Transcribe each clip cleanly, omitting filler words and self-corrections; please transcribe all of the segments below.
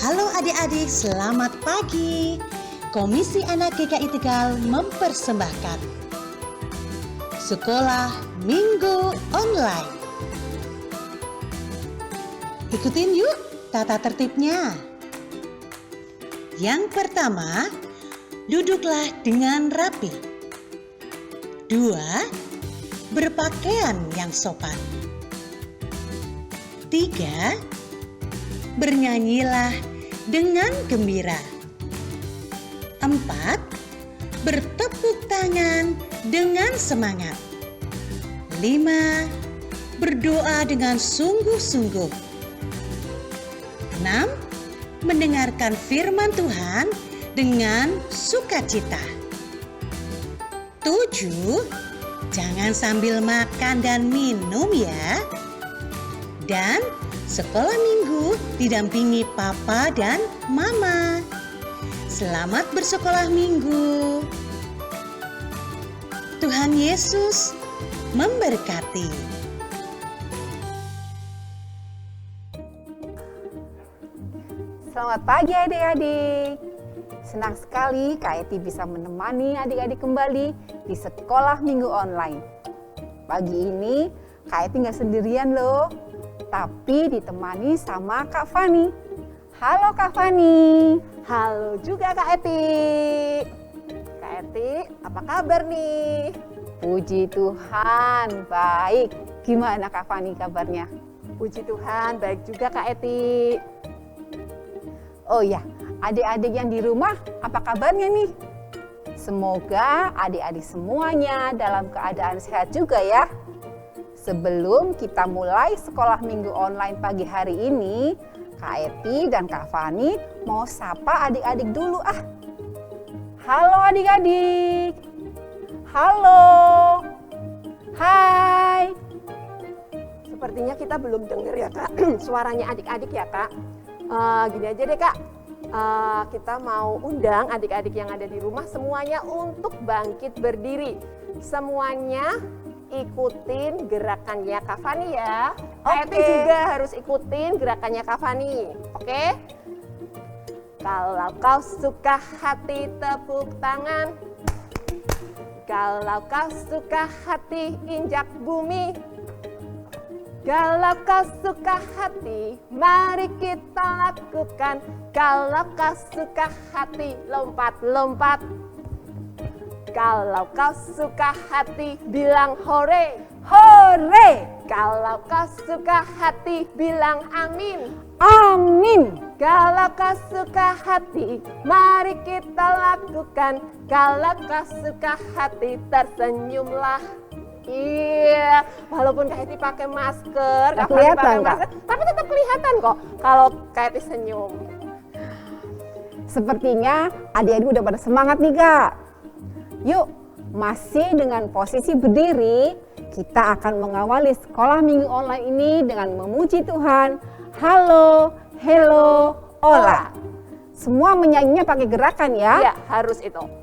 Halo adik-adik, selamat pagi. Komisi Anak GKI Tegal mempersembahkan Sekolah Minggu Online. Ikutin yuk tata tertibnya. Yang pertama, duduklah dengan rapi. 2. Berpakaian yang sopan. 3. Bernyanyilah dengan gembira. 4. Bertepuk tangan dengan semangat. 5. Berdoa dengan sungguh-sungguh. 6. Mendengarkan firman Tuhan dengan sukacita. 7. Jangan sambil makan dan minum ya. Dan sekolah minggu didampingi papa dan mama. Selamat bersekolah minggu. Tuhan Yesus memberkati. Selamat pagi adik-adik. Senang sekali Kak Eti bisa menemani adik-adik kembali di sekolah minggu online. Pagi ini Kak Eti nggak sendirian loh, tapi ditemani sama Kak Fani. Halo Kak Fani. Halo juga Kak Eti. Kak Eti, apa kabar nih? Puji Tuhan, baik. Gimana Kak Fani kabarnya? Puji Tuhan, baik juga Kak Eti. Oh ya, adik-adik yang di rumah, apa kabarnya nih? Semoga adik-adik semuanya dalam keadaan sehat juga ya. Sebelum kita mulai sekolah minggu online pagi hari ini, Kak Eti dan Kak Fani mau sapa adik-adik dulu ah. Halo adik-adik. Halo. Hai. Sepertinya kita belum dengar ya Kak, suaranya adik-adik ya Kak. Gini aja deh Kak, kita mau undang adik-adik yang ada di rumah semuanya untuk bangkit berdiri. Semuanya ikutin gerakannya Kak Fani ya. Kak Eti juga harus ikutin gerakannya Kak Fani. Oke? Kalau kau suka hati tepuk tangan. Kalau kau suka hati injak bumi. Kalau kau suka hati, mari kita lakukan. Kalau kau suka hati, lompat-lompat. Kalau kau suka hati, bilang hore. Hore. Kalau kau suka hati, bilang amin. Amin. Kalau kau suka hati, mari kita lakukan. Kalau kau suka hati, tersenyumlah. Iya, walaupun Kak Eti pakai masker, Gak kelihatan, Kak. Tapi tetap kelihatan kok kalau Kak Eti senyum. Sepertinya adik-adik udah pada semangat nih Kak. Yuk, masih dengan posisi berdiri, kita akan mengawali sekolah minggu online ini dengan memuji Tuhan. Halo, hello, ola. Semua menyanyinya pakai gerakan ya. Iya, harus itu.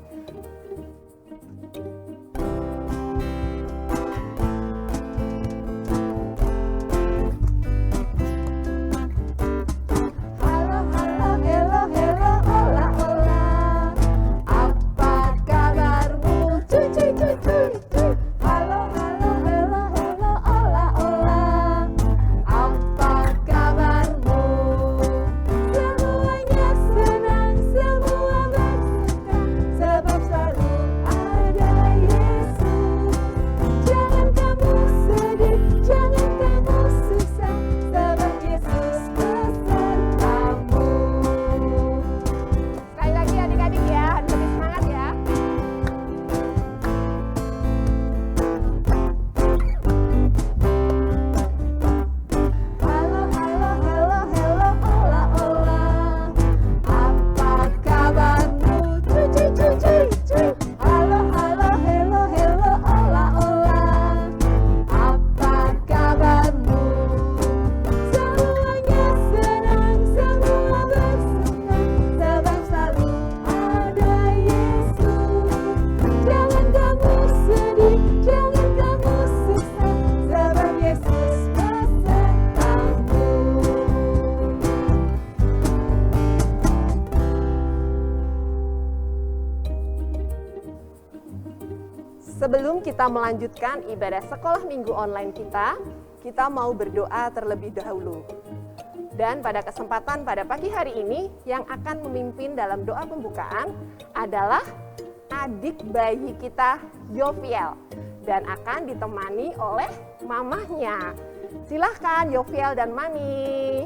Sebelum kita melanjutkan ibadah sekolah minggu online kita mau berdoa terlebih dahulu. Dan pada kesempatan pada pagi hari ini yang akan memimpin dalam doa pembukaan adalah adik bayi kita Yofiel dan akan ditemani oleh mamahnya. Silahkan Yofiel dan Mami.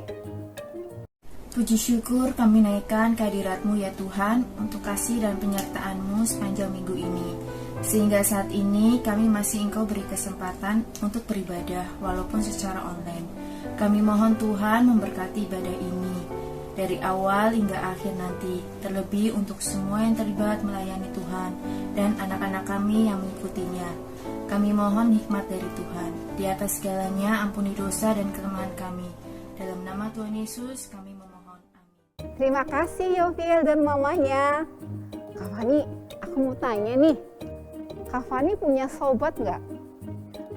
Puji syukur kami naikkan kehadirat-Mu ya Tuhan untuk kasih dan penyertaan-Mu sepanjang minggu ini. Sehingga saat ini kami masih Engkau beri kesempatan untuk beribadah walaupun secara online. Kami mohon Tuhan memberkati ibadah ini dari awal hingga akhir nanti, terlebih untuk semua yang terlibat melayani Tuhan dan anak-anak kami yang mengikutinya. Kami mohon hikmat dari Tuhan. Di atas segalanya ampuni dosa dan kelemahan kami. Dalam nama Tuhan Yesus kami memohon. Amin. Terima kasih Yofiel dan mamanya. Kak Fani, aku mau tanya nih. Kak Fani punya sobat nggak?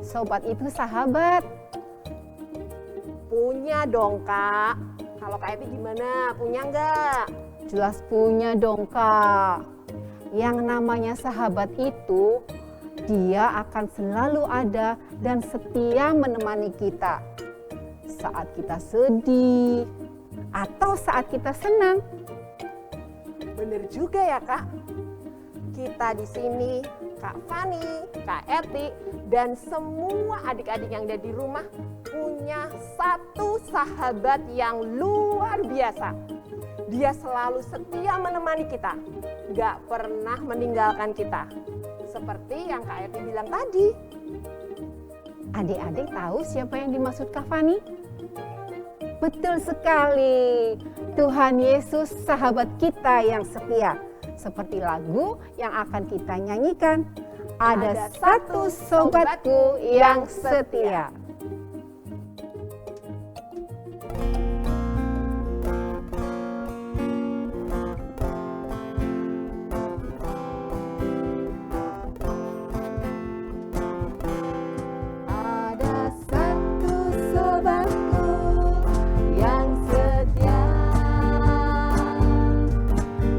Sobat itu sahabat. Punya dong Kak. Kalau Kak Epi gimana? Punya nggak? Jelas punya dong Kak. Yang namanya sahabat itu, dia akan selalu ada dan setia menemani kita. Saat kita sedih atau saat kita senang. Bener juga ya Kak. Kita di sini, Kak Fani, Kak Eti, dan semua adik-adik yang ada di rumah punya satu sahabat yang luar biasa. Dia selalu setia menemani kita, gak pernah meninggalkan kita. Seperti yang Kak Eti bilang tadi. Adik-adik tahu siapa yang dimaksud Kak Fani? Betul sekali, Tuhan Yesus sahabat kita yang setia. Seperti lagu yang akan kita nyanyikan, ada satu sobatku yang setia. Ada satu sobatku yang setia,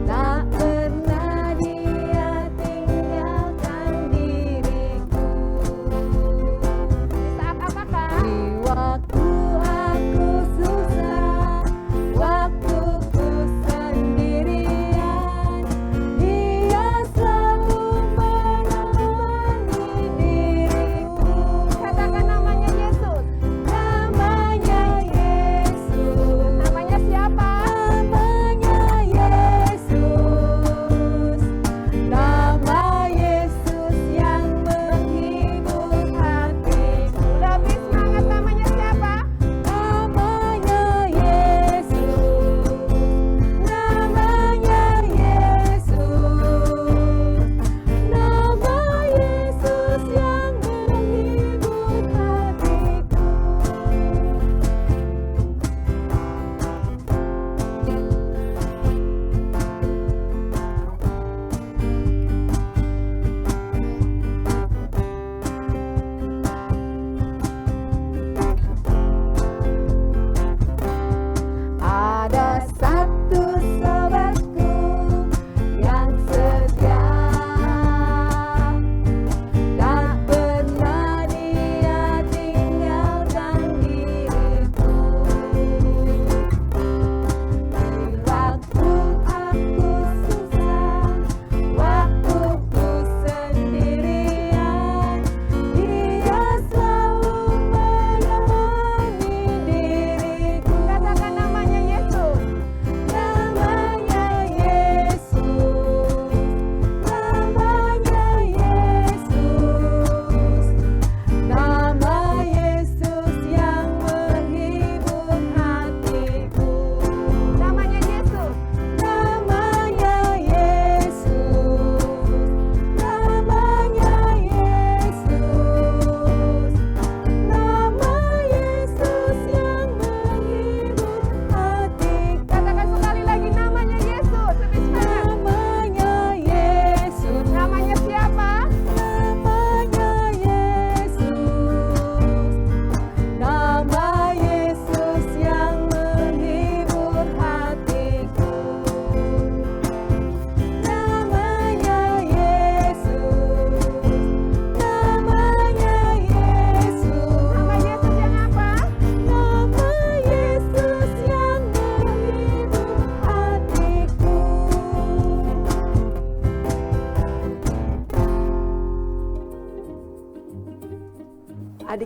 tak pernah dia tinggalkan diriku. Di saat apa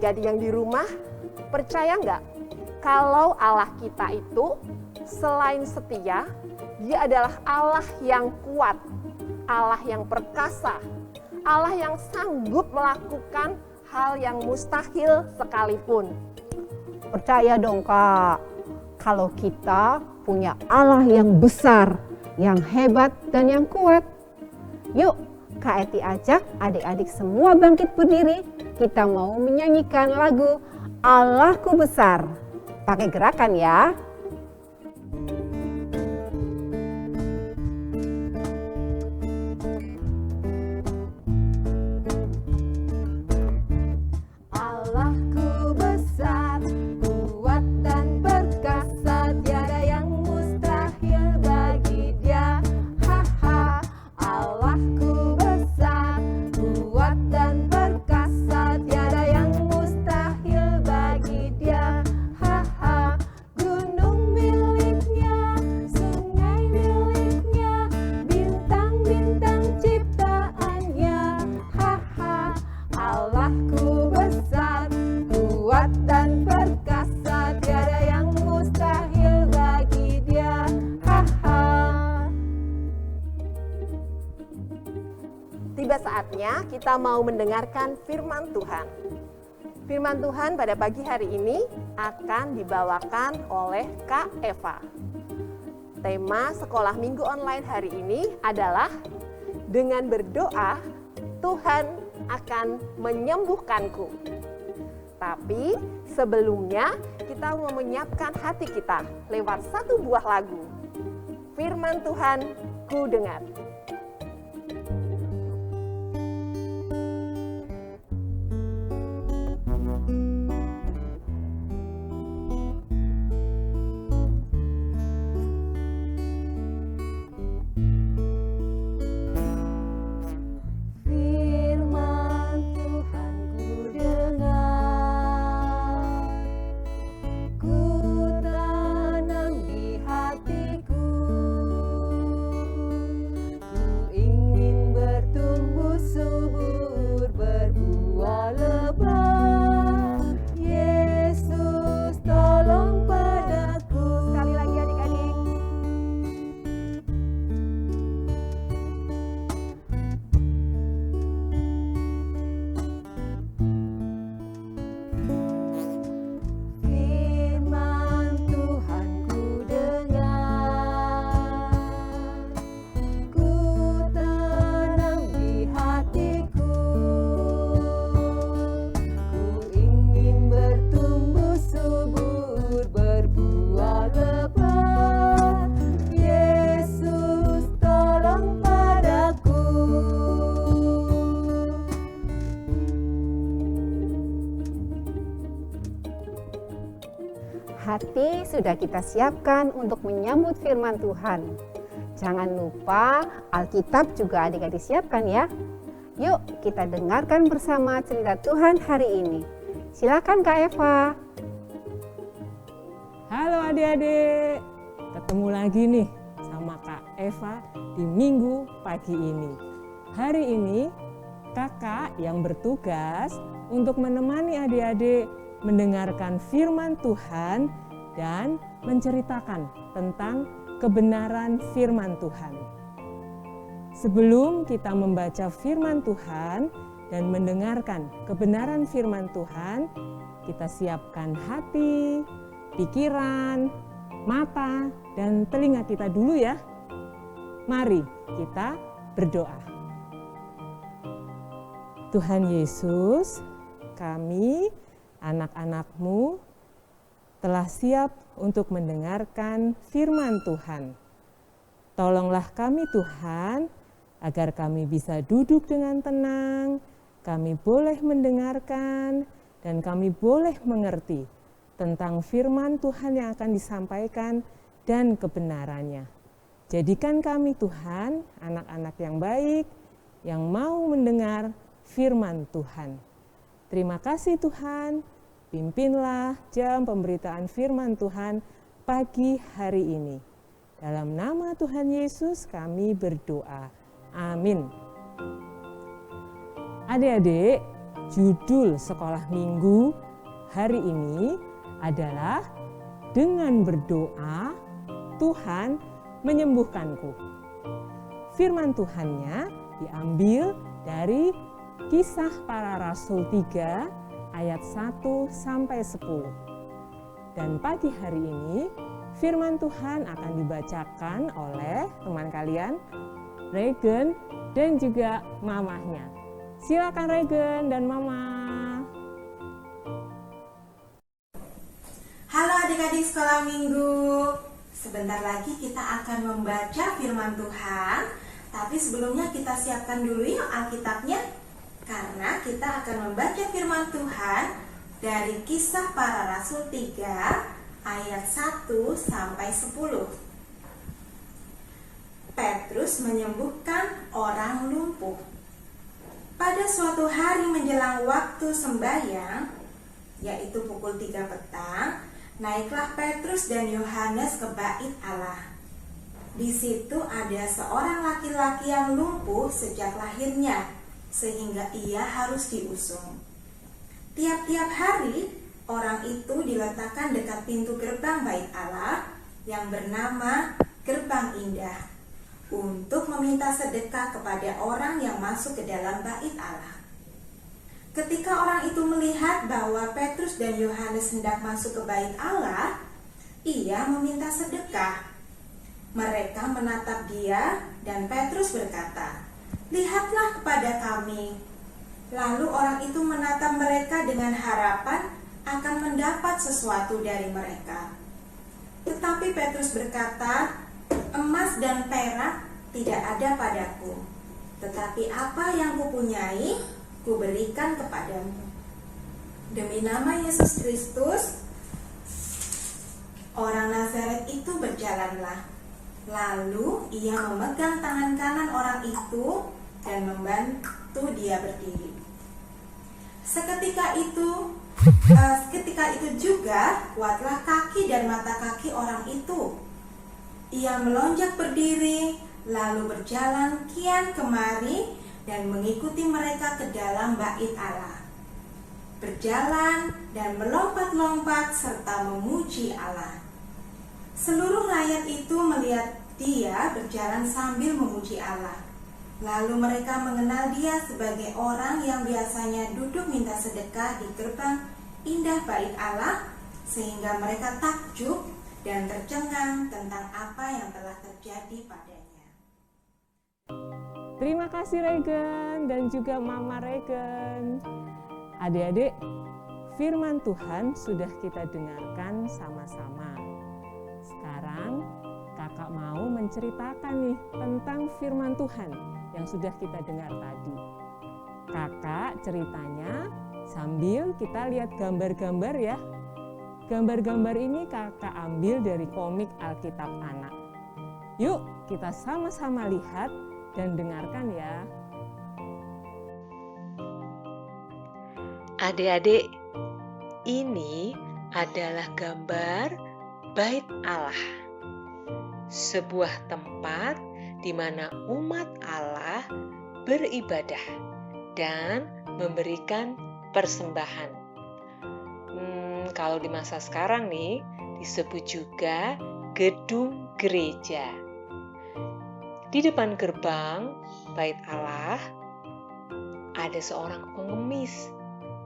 adik-adik yang di rumah, percaya nggak kalau Allah kita itu selain setia, Dia adalah Allah yang kuat, Allah yang perkasa, Allah yang sanggup melakukan hal yang mustahil sekalipun. Percaya dong Kak, kalau kita punya Allah yang besar, yang hebat dan yang kuat. Yuk, Kak Eti ajak adik-adik semua bangkit berdiri. Kita mau menyanyikan lagu Allahku Besar. Pakai gerakan ya. Allahku besar, kuat dan perkasa, tiada yang mustahil bagi Dia. Ha-ha. Allahku besar, kuat dan perkasa, tiada yang mustahil bagi Dia. Ha-ha. Gunung miliknya, sungai miliknya, bintang-bintang ciptaannya. Ha-ha. Allahku besar, kuat dan perkasa, tiada yang mustahil bagi Dia. Ha-ha. Tiba saatnya kita mau mendengarkan firman Tuhan. Firman Tuhan pada pagi hari ini akan dibawakan oleh Kak Eva. Tema sekolah minggu online hari ini adalah dengan berdoa Tuhan akan menyembuhkanku. Tapi sebelumnya kita mau menyiapkan hati kita lewat satu buah lagu. Firman Tuhan ku dengar. Firman Tuhan ku dengar, ku tanam di hatiku, ku ingin bertumbuh subur, berbuah lebat. Yesus tolong padaku. Sekali lagi adik-adik. Firman Tuhan ku dengar, ku tanam di hatiku, ku ingin bertumbuh subur, berbuah lebat. Yesus tolong padaku. Hati sudah kita siapkan untuk menyambut firman Tuhan. Jangan lupa Alkitab juga adik-adik siapkan ya. Yuk kita dengarkan bersama cerita Tuhan hari ini. Silakan Kak Eva. Halo adik-adik, ketemu lagi nih sama Kak Eva di minggu pagi ini. Hari ini kakak yang bertugas untuk menemani adik-adik mendengarkan firman Tuhan dan menceritakan tentang kebenaran firman Tuhan. Sebelum kita membaca firman Tuhan dan mendengarkan kebenaran firman Tuhan, kita siapkan hati, pikiran, mata, dan telinga kita dulu ya. Mari kita berdoa. Tuhan Yesus, kami anak-anak-Mu telah siap untuk mendengarkan firman Tuhan. Tolonglah kami Tuhan, agar kami bisa duduk dengan tenang, kami boleh mendengarkan, dan kami boleh mengerti tentang firman Tuhan yang akan disampaikan dan kebenarannya. Jadikan kami Tuhan, anak-anak yang baik, yang mau mendengar firman Tuhan. Terima kasih Tuhan, pimpinlah jam pemberitaan firman Tuhan pagi hari ini. Dalam nama Tuhan Yesus kami berdoa. Amin. Adik-adik, judul sekolah minggu hari ini adalah dengan berdoa Tuhan menyembuhkanku. Firman Tuhannya diambil dari Kisah Para Rasul 3 ayat 1 sampai 10. Dan pagi hari ini firman Tuhan akan dibacakan oleh teman kalian, Regen dan juga mamahnya. Silakan Regen dan Mama. Halo adik-adik sekolah minggu. Sebentar lagi kita akan membaca firman Tuhan. Tapi sebelumnya kita siapkan dulu yuk Alkitabnya. Karena kita akan membaca firman Tuhan dari Kisah Para Rasul 3 ayat 1 sampai 10. Petrus menyembuhkan orang lumpuh. Pada suatu hari menjelang waktu sembahyang, yaitu pukul 3 petang, naiklah Petrus dan Yohanes ke bait Allah. Di situ ada seorang laki-laki yang lumpuh sejak lahirnya, sehingga ia harus diusung. Tiap-tiap hari, orang itu diletakkan dekat pintu gerbang bait Allah yang bernama Gerbang Indah, untuk meminta sedekah kepada orang yang masuk ke dalam bait Allah. Ketika orang itu melihat bahwa Petrus dan Yohanes hendak masuk ke bait Allah, ia meminta sedekah. Mereka menatap dia dan Petrus berkata, "Lihatlah kepada kami." Lalu orang itu menatap mereka dengan harapan akan mendapat sesuatu dari mereka. Tetapi Petrus berkata, "Emas dan perak tidak ada padaku, tetapi apa yang kupunyai, kuberikan kepadamu. Demi nama Yesus Kristus, orang Nazaret itu berjalanlah." Lalu ia memegang tangan kanan orang itu dan membantu dia berdiri. Seketika itu juga kuatlah kaki dan mata kaki orang itu. Ia melonjak berdiri, lalu berjalan kian kemari dan mengikuti mereka ke dalam bait Allah. Berjalan dan melompat-lompat serta memuji Allah. Seluruh rakyat itu melihat dia berjalan sambil memuji Allah. Lalu mereka mengenal dia sebagai orang yang biasanya duduk minta sedekah di gerbang indah bait Allah, sehingga mereka takjub dan tercengang tentang apa yang telah terjadi padanya. Terima kasih Regen dan juga Mama Regen. Adik-adik, firman Tuhan sudah kita dengarkan sama-sama. Sekarang kakak mau menceritakan nih tentang firman Tuhan yang sudah kita dengar tadi. Kakak ceritanya sambil kita lihat gambar-gambar ya. Gambar-gambar ini kakak ambil dari komik Alkitab Anak. Yuk kita sama-sama lihat dan dengarkan ya. Adik-adik, ini adalah gambar bait Allah. Sebuah tempat di mana umat Allah beribadah dan memberikan persembahan. Kalau di masa sekarang nih, disebut juga gedung gereja. Di depan gerbang bait Allah ada seorang pengemis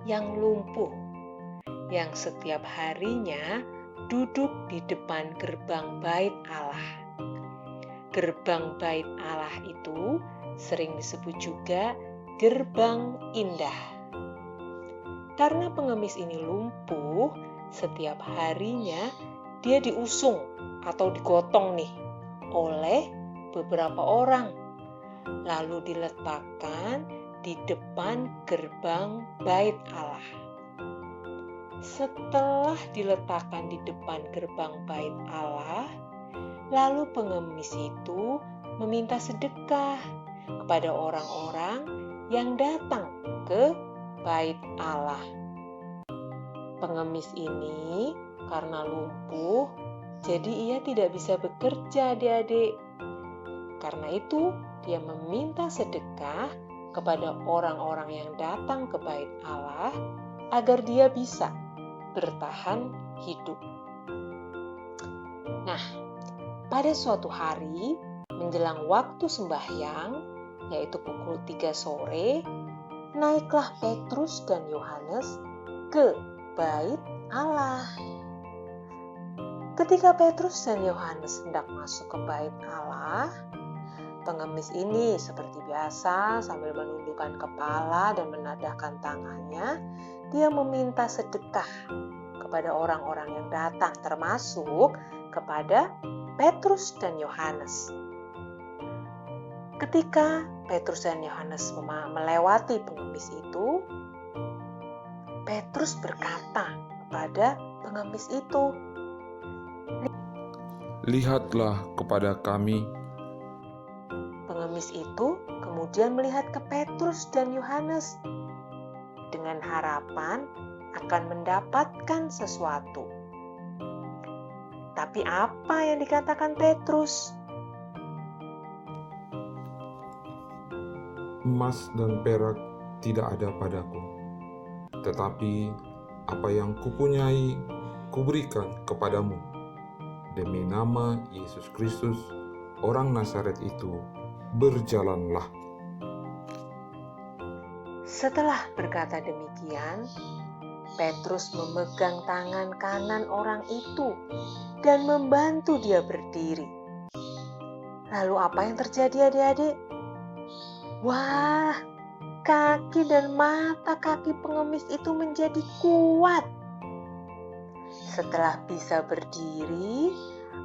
yang lumpuh, yang setiap harinya duduk di depan gerbang bait Allah. Gerbang bait Allah itu sering disebut juga Gerbang Indah. Karena pengemis ini lumpuh, setiap harinya dia diusung atau digotong nih oleh beberapa orang, lalu diletakkan di depan gerbang bait Allah. Setelah diletakkan di depan gerbang bait Allah, lalu pengemis itu meminta sedekah kepada orang-orang yang datang ke bait Allah. Pengemis ini karena lumpuh, jadi ia tidak bisa bekerja, adik-adik. Karena itu, dia meminta sedekah kepada orang-orang yang datang ke bait Allah agar dia bisa bertahan hidup. Nah, pada suatu hari menjelang waktu sembahyang, yaitu pukul 3 sore, naiklah Petrus dan Yohanes ke bait Allah. Ketika Petrus dan Yohanes hendak masuk ke bait Allah, pengemis ini seperti biasa sambil menundukkan kepala dan menadahkan tangannya, dia meminta sedekah kepada orang-orang yang datang, termasuk kepada Petrus dan Yohanes. Ketika Petrus dan Yohanes melewati pengemis itu, Petrus berkata kepada pengemis itu, "Lihatlah kepada kami." Pengemis itu kemudian melihat ke Petrus dan Yohanes dengan harapan akan mendapatkan sesuatu. Tapi apa yang dikatakan Petrus? "Emas dan perak tidak ada padaku, tetapi apa yang kupunyai kuberikan kepadamu. Demi nama Yesus Kristus, orang Nazaret itu, berjalanlah." Setelah berkata demikian, Petrus memegang tangan kanan orang itu dan membantu dia berdiri. Lalu apa yang terjadi adik-adik? Wah, kaki dan mata kaki pengemis itu menjadi kuat. Setelah bisa berdiri,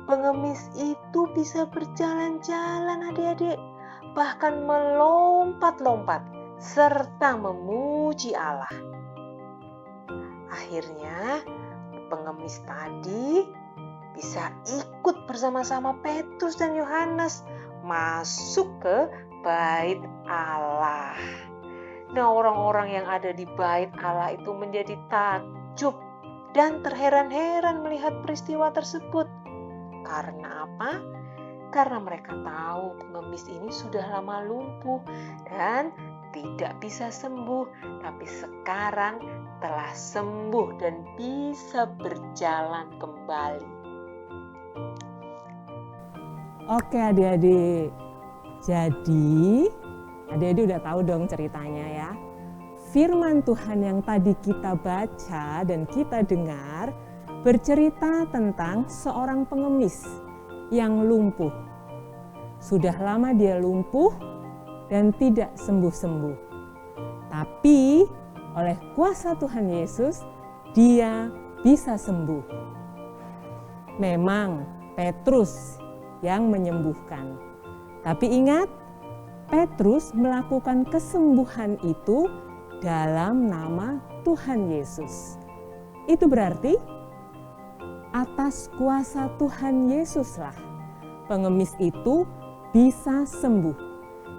pengemis itu bisa berjalan-jalan adik-adik, bahkan melompat-lompat serta memuji Allah. Akhirnya pengemis tadi bisa ikut bersama-sama Petrus dan Yohanes masuk ke bait Allah. Nah, orang-orang yang ada di bait Allah itu menjadi takjub dan terheran-heran melihat peristiwa tersebut. Karena apa? Karena mereka tahu pengemis ini sudah lama lumpuh dan tidak bisa sembuh, tapi sekarang telah sembuh dan bisa berjalan kembali. Oke adik-adik, jadi adik-adik udah tahu dong ceritanya ya. Firman Tuhan yang tadi kita baca dan kita dengar bercerita tentang seorang pengemis yang lumpuh. Sudah lama dia lumpuh dan tidak sembuh-sembuh. Tapi oleh kuasa Tuhan Yesus, dia bisa sembuh. Memang Petrus yang menyembuhkan. Tapi ingat, Petrus melakukan kesembuhan itu dalam nama Tuhan Yesus. Itu berarti atas kuasa Tuhan Yesuslah pengemis itu bisa sembuh,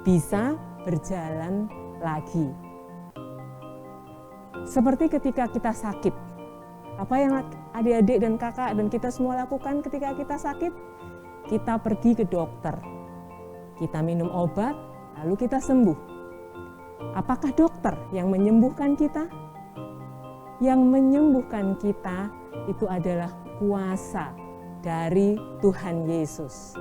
bisa berjalan lagi. Seperti ketika kita sakit, apa yang adik-adik dan kakak dan kita semua lakukan ketika kita sakit? Kita pergi ke dokter, kita minum obat, lalu kita sembuh. Apakah dokter yang menyembuhkan kita? Yang menyembuhkan kita itu adalah kuasa dari Tuhan Yesus.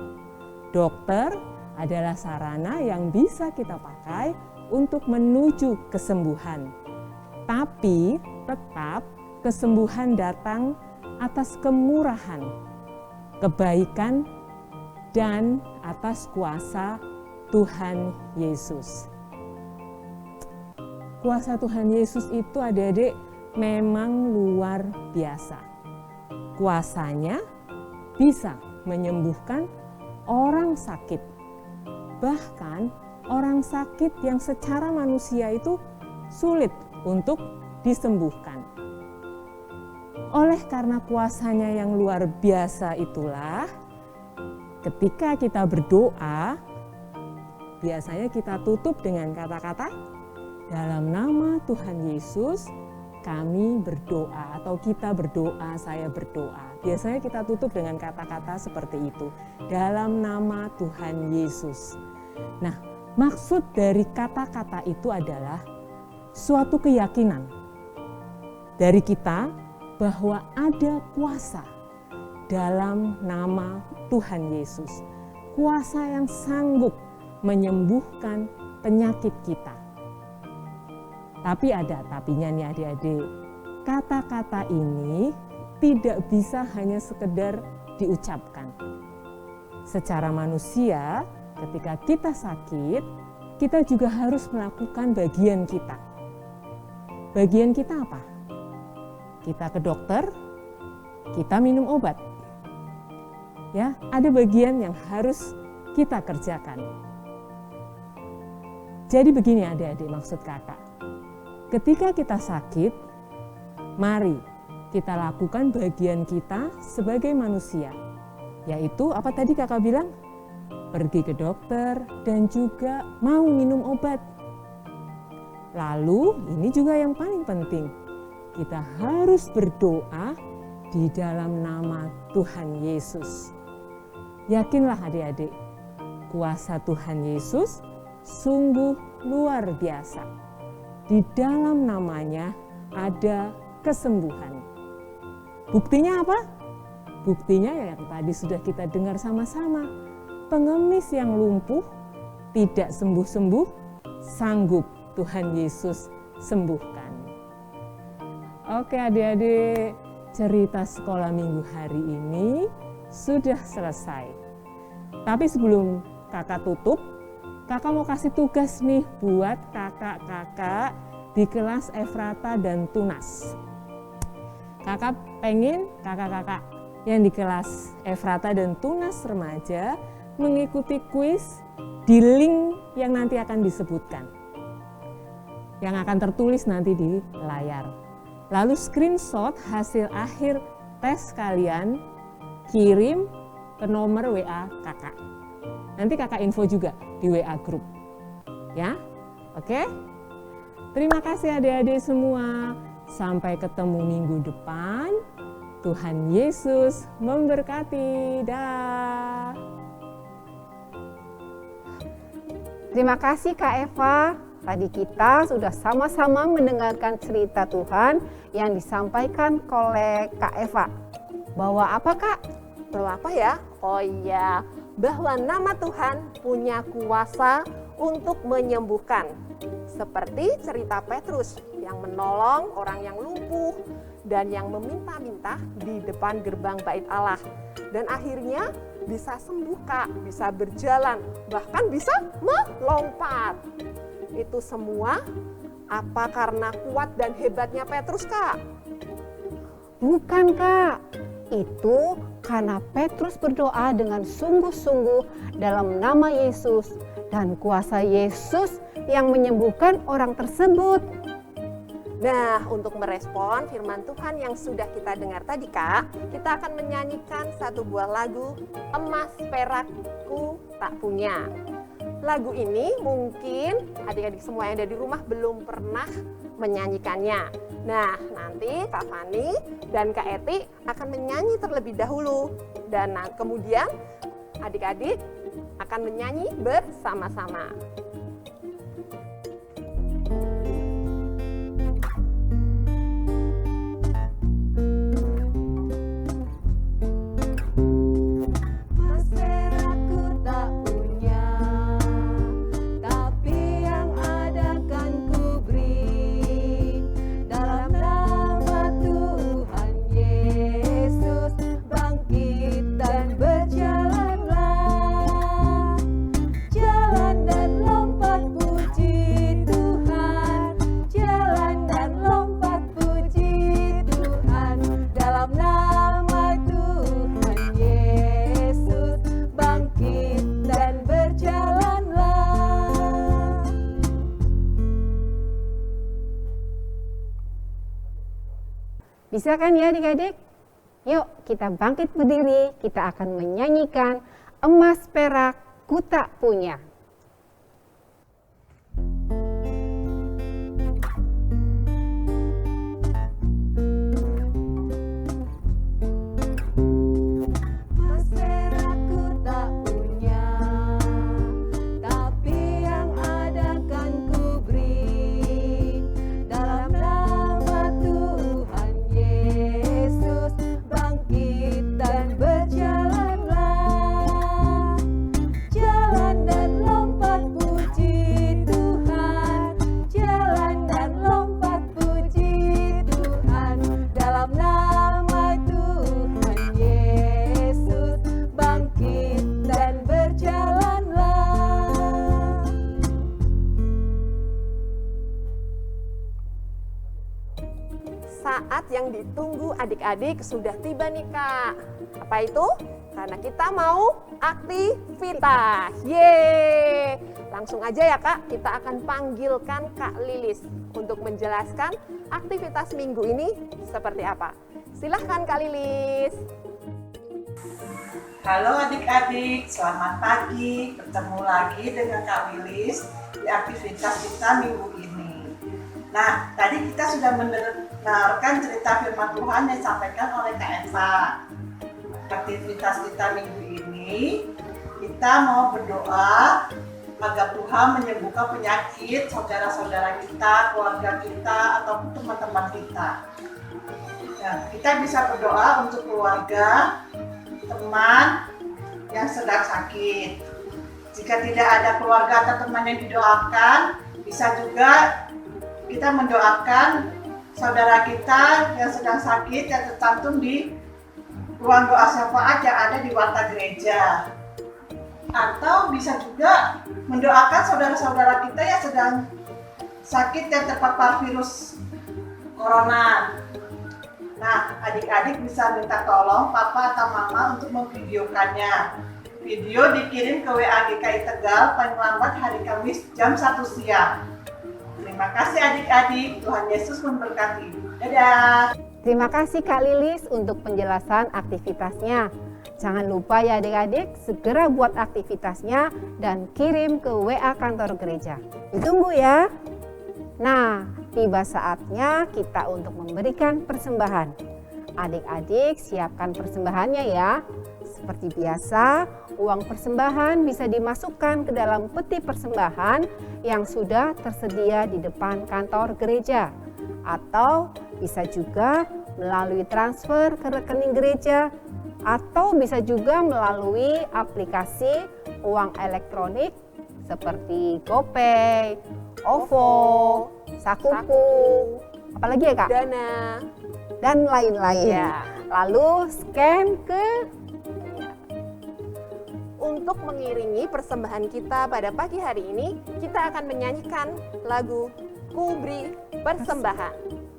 Dokter adalah sarana yang bisa kita pakai untuk menuju kesembuhan. Tapi tetap kesembuhan datang atas kemurahan, kebaikan, dan atas kuasa Tuhan Yesus. Kuasa Tuhan Yesus itu adik-adik memang luar biasa. Kuasanya bisa menyembuhkan orang sakit. Bahkan orang sakit yang secara manusia itu sulit untuk disembuhkan. Oleh karena kuasanya yang luar biasa itulah, ketika kita berdoa, biasanya kita tutup dengan kata-kata, dalam nama Tuhan Yesus, kami berdoa, atau kita berdoa, saya berdoa. Biasanya kita tutup dengan kata-kata seperti itu, dalam nama Tuhan Yesus. Nah, Maksud dari kata-kata itu adalah suatu keyakinan dari kita bahwa ada kuasa dalam nama Tuhan Yesus. Kuasa yang sanggup menyembuhkan penyakit kita. Tapi ada tapinya nih adik-adik. Kata-kata ini tidak bisa hanya sekedar diucapkan. Secara manusia, ketika kita sakit, kita juga harus melakukan bagian kita. Bagian kita apa? Kita ke dokter, kita minum obat. Ya, ada bagian yang harus kita kerjakan. Jadi begini adik-adik maksud kakak. Ketika kita sakit, mari kita lakukan bagian kita sebagai manusia. Yaitu apa tadi kakak bilang? Pergi ke dokter dan juga mau minum obat. Lalu ini juga yang paling penting. Kita harus berdoa di dalam nama Tuhan Yesus. Yakinlah adik-adik, kuasa Tuhan Yesus sungguh luar biasa. Di dalam namanya ada kesembuhan. Buktinya apa? Buktinya yang tadi sudah kita dengar sama-sama. Pengemis yang lumpuh tidak sembuh-sembuh, sanggup Tuhan Yesus sembuhkan. Oke adik-adik, cerita sekolah minggu hari ini sudah selesai. Tapi sebelum kakak tutup, kakak mau kasih tugas nih buat kakak-kakak di kelas Efrata dan Tunas. Kakak pengen kakak-kakak yang di kelas Efrata dan Tunas remaja mengikuti kuis di link yang nanti akan disebutkan. Yang akan tertulis nanti di layar. Lalu screenshot hasil akhir tes kalian, kirim ke nomor WA kakak. Nanti kakak info juga di WA grup. Ya, oke? Terima kasih adik-adik semua. Sampai ketemu minggu depan. Tuhan Yesus memberkati. Dah. Terima kasih Kak Eva. Tadi kita sudah sama-sama mendengarkan cerita Tuhan yang disampaikan oleh Kak Eva. Bahwa apa Kak? Bahwa apa ya? Oh iya, bahwa nama Tuhan punya kuasa untuk menyembuhkan. Seperti cerita Petrus yang menolong orang yang lumpuh dan yang meminta-minta di depan gerbang bait Allah. Dan akhirnya bisa sembuh Kak, bisa berjalan, bahkan bisa melompat. Itu semua apa karena kuat dan hebatnya Petrus Kak? Bukan Kak, itu karena Petrus berdoa dengan sungguh-sungguh dalam nama Yesus dan kuasa Yesus yang menyembuhkan orang tersebut. Nah, untuk merespon firman Tuhan yang sudah kita dengar tadi Kak, kita akan menyanyikan satu buah lagu Emas Perakku Tak Punya. Lagu ini mungkin adik-adik semua yang ada di rumah belum pernah menyanyikannya. Nah, nanti Kak Fani dan Kak Eti akan menyanyi terlebih dahulu. Dan kemudian adik-adik akan menyanyi bersama-sama. Bisa kan ya adik-adik? Yuk kita bangkit berdiri, kita akan menyanyikan Emas Perak Ku Tak Punya. Emas perak ku tak punya, tapi yang yang ditunggu adik-adik sudah tiba nih Kak. Apa itu? Karena kita mau aktivitas. Yeay! Langsung aja ya Kak, kita akan panggilkan Kak Lilis untuk menjelaskan aktivitas minggu ini seperti apa. Silahkan Kak Lilis. Halo adik-adik, selamat pagi. Bertemu lagi dengan Kak Lilis di aktivitas kita minggu ini. Nah, tadi kita sudah mendengarkan cerita firman Tuhan yang disampaikan oleh Kak Eva. Aktivitas kita minggu ini, kita mau berdoa agar Tuhan menyembuhkan penyakit saudara-saudara kita, keluarga kita, ataupun teman-teman kita. Nah, kita bisa berdoa untuk keluarga, teman yang sedang sakit. Jika tidak ada keluarga atau teman yang didoakan, bisa juga kita mendoakan saudara kita yang sedang sakit yang tercantum di ruang doa syafaat yang ada di warta gereja. Atau bisa juga mendoakan saudara-saudara kita yang sedang sakit yang terpapar virus corona. Nah, adik-adik bisa minta tolong papa atau mama untuk memvideokannya. Video dikirim ke WA GKI Tegal paling lambat hari Kamis jam 1 siang. Terima kasih adik-adik, Tuhan Yesus memberkati. Dadah! Terima kasih Kak Lilis untuk penjelasan aktivitasnya. Jangan lupa ya adik-adik, segera buat aktivitasnya dan kirim ke WA kantor gereja. Ditunggu ya. Nah, tiba saatnya kita untuk memberikan persembahan. Adik-adik siapkan persembahannya ya. Seperti biasa, uang persembahan bisa dimasukkan ke dalam peti persembahan yang sudah tersedia di depan kantor gereja. Atau bisa juga melalui transfer ke rekening gereja. Atau bisa juga melalui aplikasi uang elektronik seperti GoPay, OVO, Sakuku, apalagi ya Kak? Dana. Dan lain-lain. Ya. Lalu scan ke. Untuk mengiringi persembahan kita pada pagi hari ini, kita akan menyanyikan lagu Ku Beri Persembahan.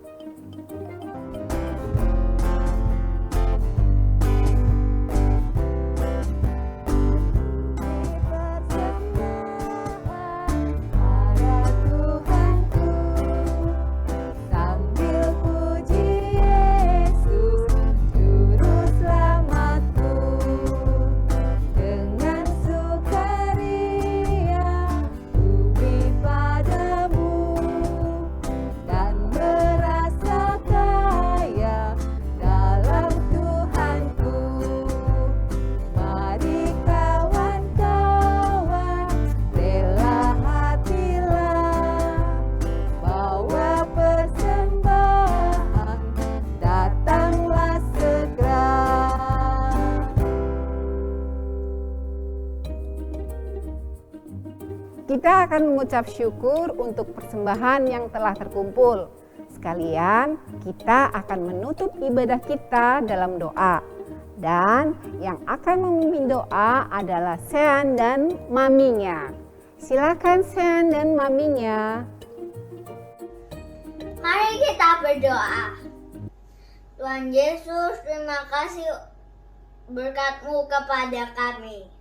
Kita akan mengucap syukur untuk persembahan yang telah terkumpul. Sekalian, kita akan menutup ibadah kita dalam doa. Dan yang akan memimpin doa adalah Sean dan maminya. Silakan Sean dan maminya. Mari kita berdoa. Tuhan Yesus, terima kasih berkat-Mu kepada kami.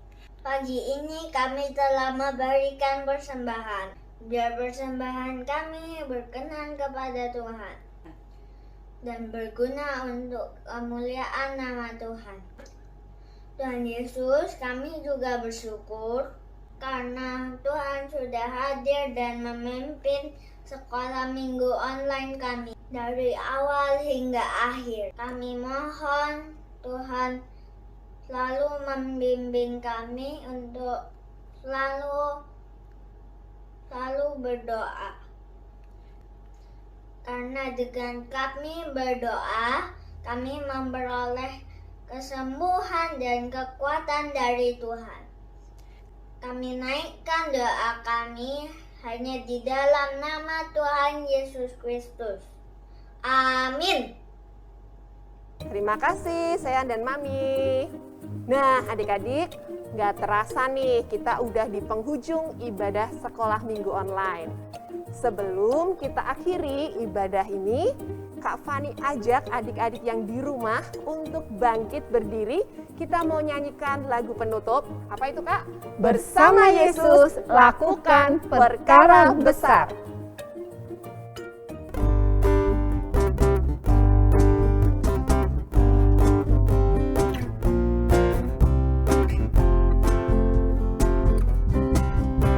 Pagi ini kami telah memberikan persembahan. Biar persembahan kami berkenan kepada Tuhan dan berguna untuk kemuliaan nama Tuhan. Tuhan Yesus, kami juga bersyukur karena Tuhan sudah hadir dan memimpin sekolah minggu online kami dari awal hingga akhir. Kami mohon Tuhan selalu membimbing kami untuk selalu berdoa. Karena dengan kami berdoa, kami memperoleh kesembuhan dan kekuatan dari Tuhan. Kami naikkan doa kami hanya di dalam nama Tuhan Yesus Kristus. Amin. Terima kasih Sean dan Mami. Nah adik-adik, gak terasa nih kita udah di penghujung ibadah sekolah minggu online. Sebelum kita akhiri ibadah ini, Kak Fani ajak adik-adik yang di rumah untuk bangkit berdiri. Kita mau nyanyikan lagu penutup. Apa itu, Kak? Bersama Yesus lakukan perkara besar.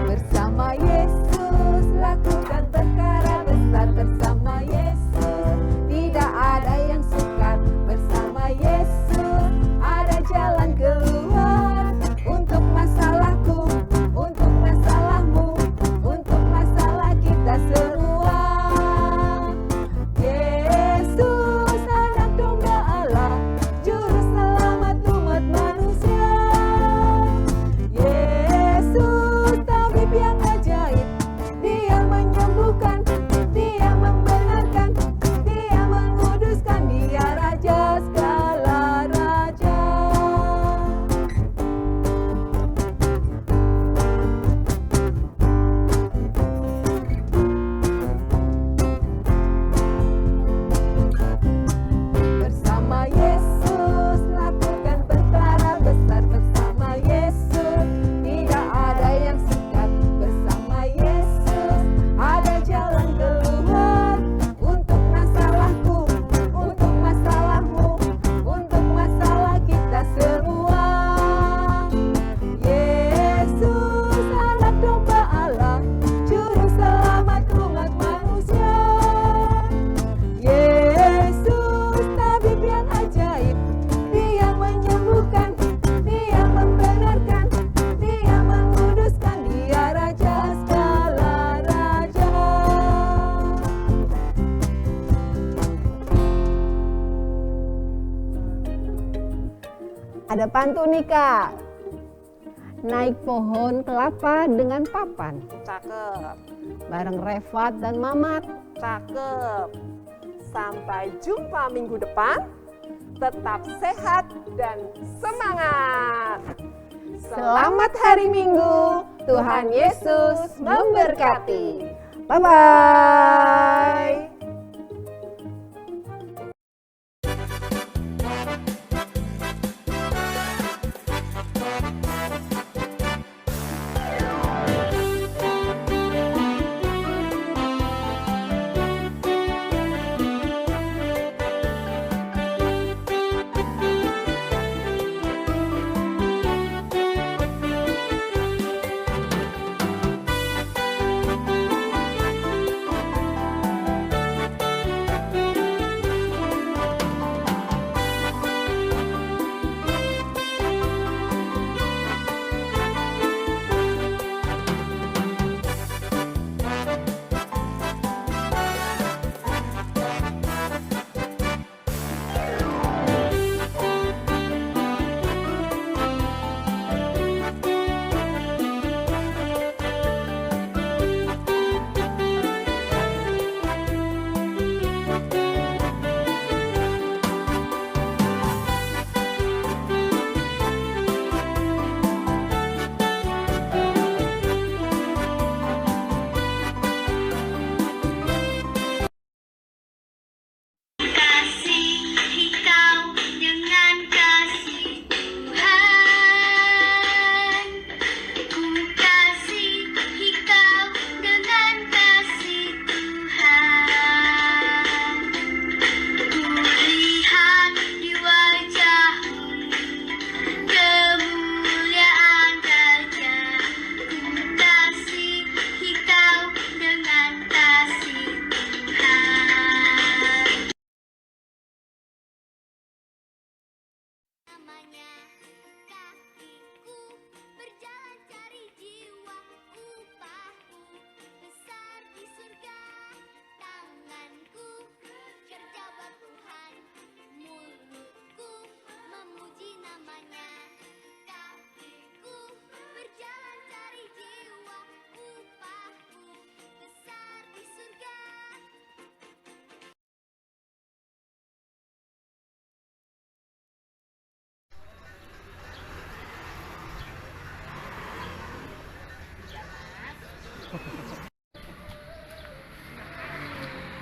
Bersama Yesus lakukan perkara besar. Bersama Yesus tidak ada yang sukar. Bersama Yesus ada jalan keluar. Untuk masalahku, untuk masalahmu, untuk masalah kita semua. Yesus anak domba Allah, juru selamat umat manusia. Yesus tabib yang ajaib, Dia menyembuhkan, Dia membenarkan, Dia menguduskan, Dia Raja segala raja. Bersama Yesus lakukan perkara besar. Bersama Yesus tidak ada yang sukar. Bersama Yesus ada jalan keluar. Untuk masalahku, untuk masalahmu, untuk masalah kita semua. Yesus anak domba Allah, juru selamat umat manusia. Yesus tabib yang ajaib, Dia menyembuhkan, Dia membenarkan, Dia menguduskan, Dia Raja segala raja. Ada pantun nih, Kak. Naik pohon kelapa dengan papan, Cakep, bareng Refat dan Mamat. cakep. Sampai jumpa minggu depan. Tetap sehat dan semangat. Selamat hari Minggu, Tuhan Yesus memberkati. Bye-bye.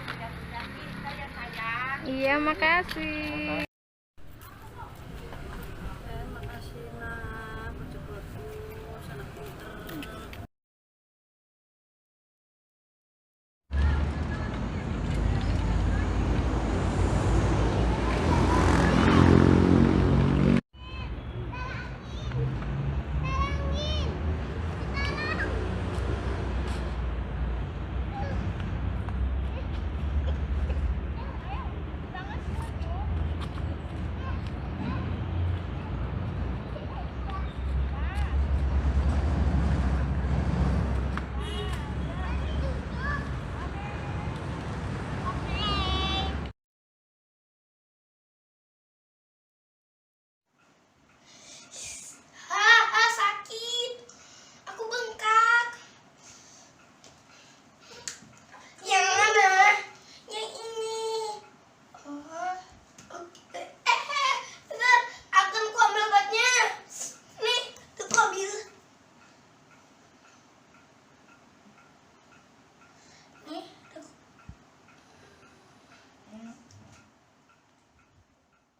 Mudah-mudahan kita ya sayang Ya, makasih. Sakit. Aku bengkak. Yang mana? Yang ini. Oke. Bentar, akan ku ambil obatnya. Nih, tuh ku ambil. Nih, tuh.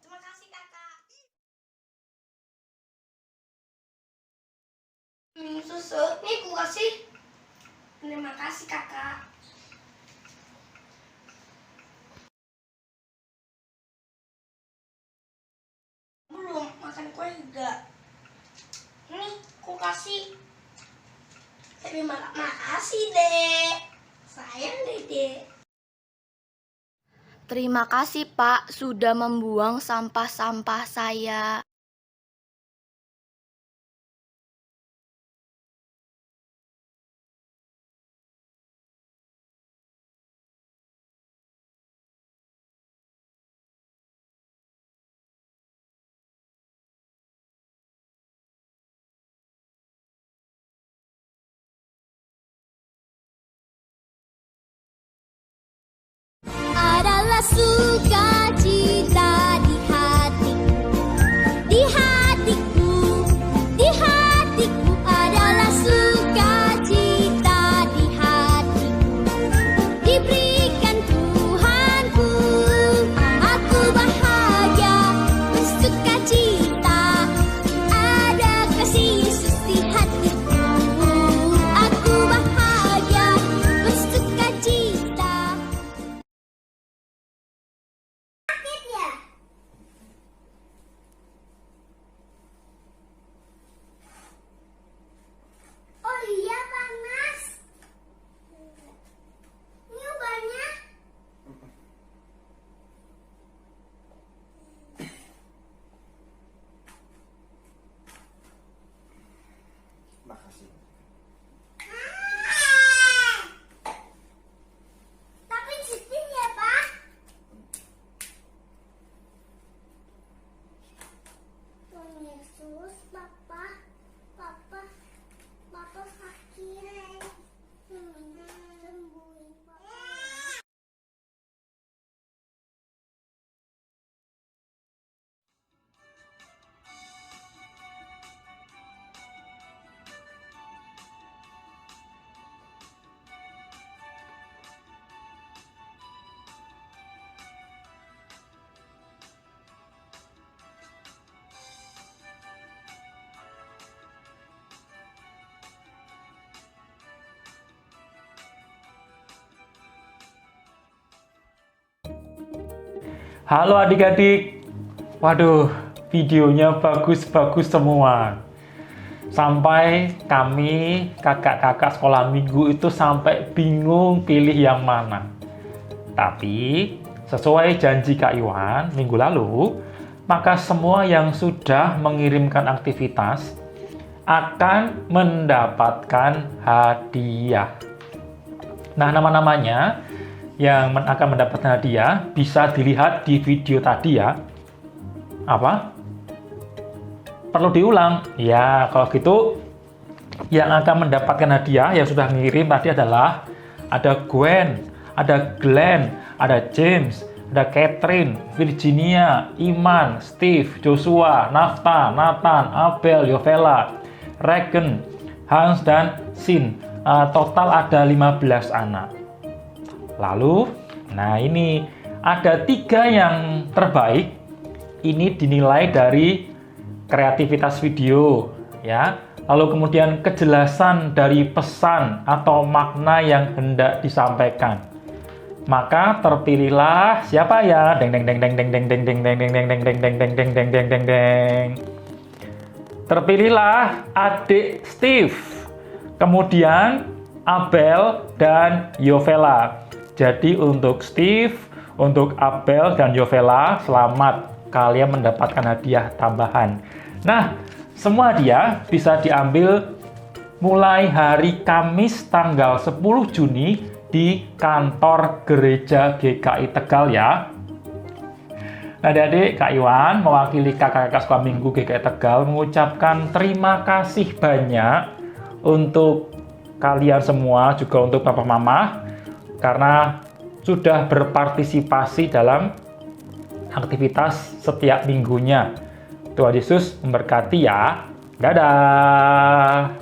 Terima kasih, Kakak. Minum susu, nih ku kasih. Terima kasih, Kakak. Belum makan kue juga. Nih, ku kasih. Terima kasih, Dek. Sayang, Dek. Terima kasih, Pak, sudah membuang sampah-sampah saya. Adalah sukacita di hatiku, di hatiku, di hatiku adalah sukacita di hatiku, diberikan Tuhanku, aku bahagia bersukacita, ada kasih Yesus di hatiku, aku bahagia bersukacita. Oh iya, panas. Ini obatnya. Makasih. Tapi sedih ya, Pak. Tuhan Yesus, Papa sakit. Sembuhin, Papa. Halo adik-adik, waduh videonya bagus-bagus semua. Sampai kami kakak-kakak sekolah minggu itu sampai bingung pilih yang mana. Tapi sesuai janji Kak Iwan minggu lalu, maka semua yang sudah mengirimkan aktivitas akan mendapatkan hadiah. Nah, nama-namanya yang akan mendapatkan hadiah bisa dilihat di video tadi ya. Apa? Perlu diulang? Ya, kalau gitu yang akan mendapatkan hadiah yang sudah ngirim tadi adalah ada Gwen, ada Glenn, ada James, ada Catherine, Virginia, Iman, Steve, Joshua, Nafta, Nathan, Abel, Yovela, Regan, Hans, dan Sin. Total ada 15 anak. Lalu, nah ini ada 3 yang terbaik. Ini dinilai dari kreativitas video, ya. Lalu kemudian kejelasan dari pesan atau makna yang hendak disampaikan. Maka terpilihlah siapa ya? Deng deng deng deng deng deng deng deng deng deng deng deng deng deng deng deng deng deng deng deng. Terpilihlah adik Steve. Kemudian Abel dan Yovela. Jadi untuk Steve, untuk Abel dan Yovela, selamat, kalian mendapatkan hadiah tambahan. Nah, semua hadiah bisa diambil mulai hari Kamis tanggal 10 Juni di kantor gereja GKI Tegal ya. Nah, adik-adik, Kak Iwan mewakili kakak-kakak sekolah minggu GKI Tegal mengucapkan terima kasih banyak untuk kalian semua, juga untuk Papa Mama, karena sudah berpartisipasi dalam aktivitas setiap minggunya. Tuhan Yesus memberkati ya. Dadah.